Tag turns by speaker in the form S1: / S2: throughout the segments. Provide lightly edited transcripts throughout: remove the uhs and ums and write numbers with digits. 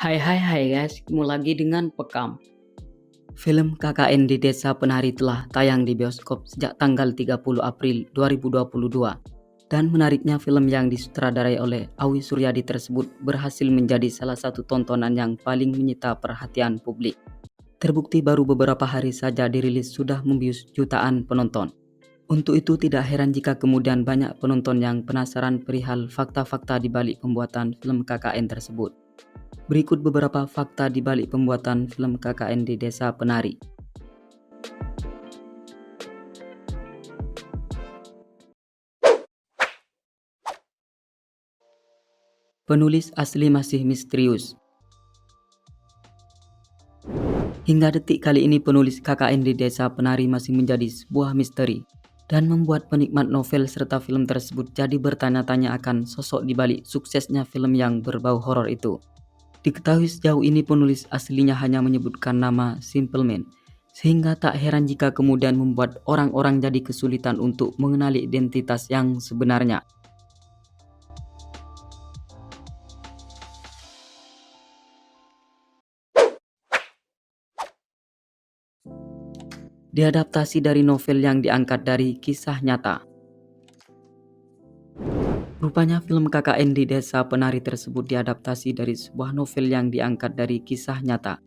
S1: Hai guys, ketemu lagi dengan Pekam. Film KKN di Desa Penari telah tayang di bioskop sejak tanggal 30 April 2022. Dan menariknya film yang disutradarai oleh Awi Suryadi tersebut berhasil menjadi salah satu tontonan yang paling menyita perhatian publik. Terbukti baru beberapa hari saja dirilis sudah membius jutaan penonton. Untuk itu tidak heran jika kemudian banyak penonton yang penasaran perihal fakta-fakta di balik pembuatan film KKN tersebut. Berikut beberapa fakta di balik pembuatan film KKN di Desa Penari. Penulis asli masih misterius. Hingga detik kali ini penulis KKN di Desa Penari masih menjadi sebuah misteri dan membuat penikmat novel serta film tersebut jadi bertanya-tanya akan sosok di balik suksesnya film yang berbau horor itu. Diketahui sejauh ini penulis aslinya hanya menyebutkan nama Simple Man, sehingga tak heran jika kemudian membuat orang-orang jadi kesulitan untuk mengenali identitas yang sebenarnya. Diadaptasi dari novel yang diangkat dari kisah nyata. Rupanya film KKN di Desa Penari tersebut diadaptasi dari sebuah novel yang diangkat dari kisah nyata,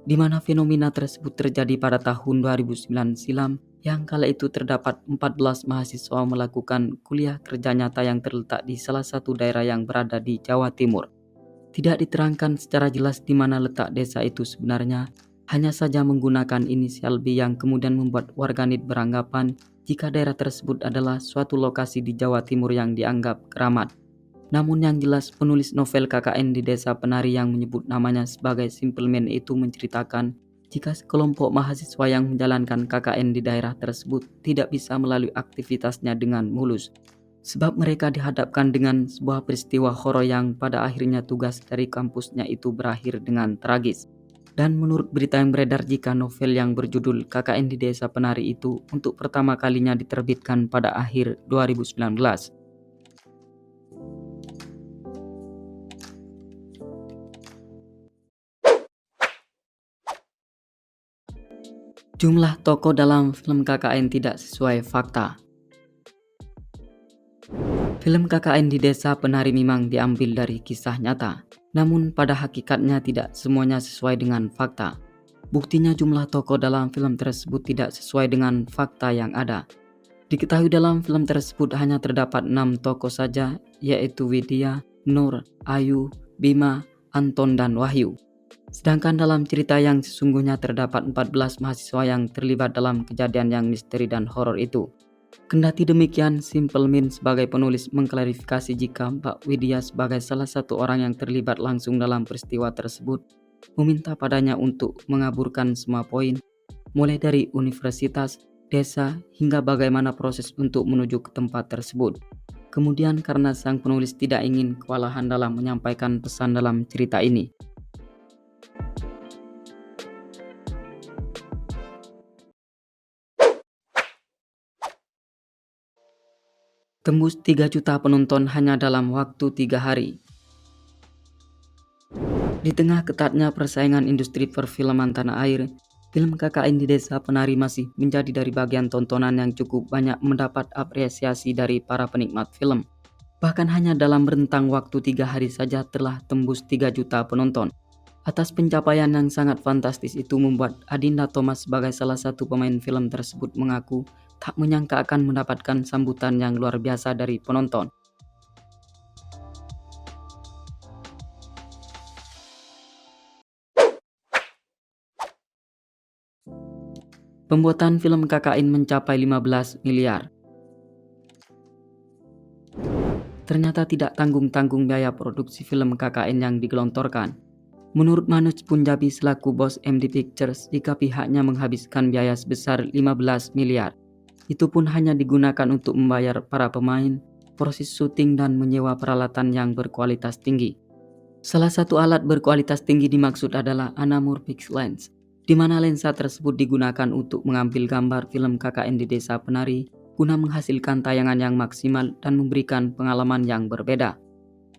S1: di mana fenomena tersebut terjadi pada tahun 2009 silam yang kala itu terdapat 14 mahasiswa melakukan kuliah kerja nyata yang terletak di salah satu daerah yang berada di Jawa Timur. Tidak diterangkan secara jelas di mana letak desa itu sebenarnya, hanya saja menggunakan inisial B yang kemudian membuat warganet beranggapan jika daerah tersebut adalah suatu lokasi di Jawa Timur yang dianggap keramat. Namun yang jelas penulis novel KKN di Desa Penari yang menyebut namanya sebagai Simple Man itu menceritakan jika sekelompok mahasiswa yang menjalankan KKN di daerah tersebut tidak bisa melalui aktivitasnya dengan mulus. Sebab mereka dihadapkan dengan sebuah peristiwa horor yang pada akhirnya tugas dari kampusnya itu berakhir dengan tragis. Dan menurut berita yang beredar jika novel yang berjudul KKN di Desa Penari itu untuk pertama kalinya diterbitkan pada akhir 2019. Jumlah tokoh dalam film KKN tidak sesuai fakta. Film KKN di Desa Penari memang diambil dari kisah nyata, namun pada hakikatnya tidak semuanya sesuai dengan fakta. Buktinya jumlah tokoh dalam film tersebut tidak sesuai dengan fakta yang ada. Diketahui dalam film tersebut hanya terdapat 6 tokoh saja, yaitu Widya, Nur, Ayu, Bima, Anton, dan Wahyu. Sedangkan dalam cerita yang sesungguhnya terdapat 14 mahasiswa yang terlibat dalam kejadian yang misteri dan horor itu. Kendati demikian, Simple Man sebagai penulis mengklarifikasi jika Mbak Widya sebagai salah satu orang yang terlibat langsung dalam peristiwa tersebut, meminta padanya untuk mengaburkan semua poin, mulai dari universitas, desa, hingga bagaimana proses untuk menuju ke tempat tersebut. Kemudian karena sang penulis tidak ingin kewalahan dalam menyampaikan pesan dalam cerita ini, tembus 3 juta penonton hanya dalam waktu 3 hari. Di tengah ketatnya persaingan industri perfilman tanah air, film KKN di Desa Penari masih menjadi dari bagian tontonan yang cukup banyak mendapat apresiasi dari para penikmat film. Bahkan hanya dalam rentang waktu 3 hari saja telah tembus 3 juta penonton. Atas pencapaian yang sangat fantastis itu membuat Adinda Thomas sebagai salah satu pemain film tersebut mengaku tak menyangka akan mendapatkan sambutan yang luar biasa dari penonton. Pembuatan film KKN mencapai 15 miliar. Ternyata tidak tanggung-tanggung biaya produksi film KKN yang digelontorkan. Menurut Manoj Punjabi selaku bos MD Pictures, jika pihaknya menghabiskan biaya sebesar 15 miliar, itu pun hanya digunakan untuk membayar para pemain, proses syuting dan menyewa peralatan yang berkualitas tinggi. Salah satu alat berkualitas tinggi dimaksud adalah Anamorphic Lens, di mana lensa tersebut digunakan untuk mengambil gambar film KKN di Desa Penari guna menghasilkan tayangan yang maksimal dan memberikan pengalaman yang berbeda.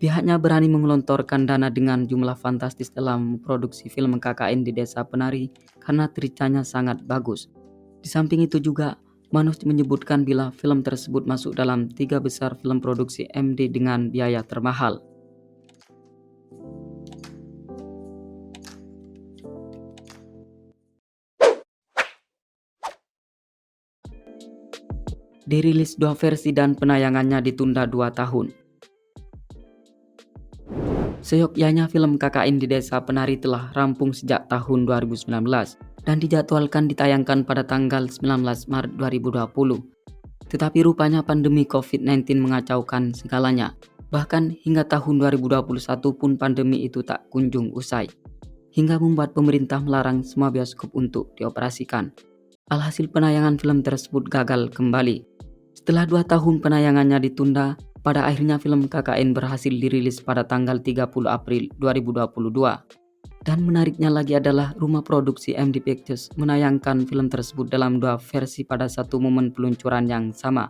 S1: Pihaknya berani menggelontorkan dana dengan jumlah fantastis dalam produksi film KKN di Desa Penari karena ceritanya sangat bagus. Di samping itu juga, Manoj menyebutkan bila film tersebut masuk dalam 3 besar film produksi MD dengan biaya termahal. Dirilis 2 versi dan penayangannya ditunda 2 tahun. Seyogyanya film KKN di Desa Penari telah rampung sejak tahun 2019 dan dijadwalkan ditayangkan pada tanggal 19 Maret 2020. Tetapi rupanya pandemi COVID-19 mengacaukan segalanya. Bahkan hingga tahun 2021 pun pandemi itu tak kunjung usai, hingga membuat pemerintah melarang semua bioskop untuk dioperasikan. Alhasil penayangan film tersebut gagal kembali. Setelah 2 tahun penayangannya ditunda, pada akhirnya film KKN berhasil dirilis pada tanggal 30 April 2022. Dan menariknya lagi adalah rumah produksi MD Pictures menayangkan film tersebut dalam 2 versi pada satu momen peluncuran yang sama.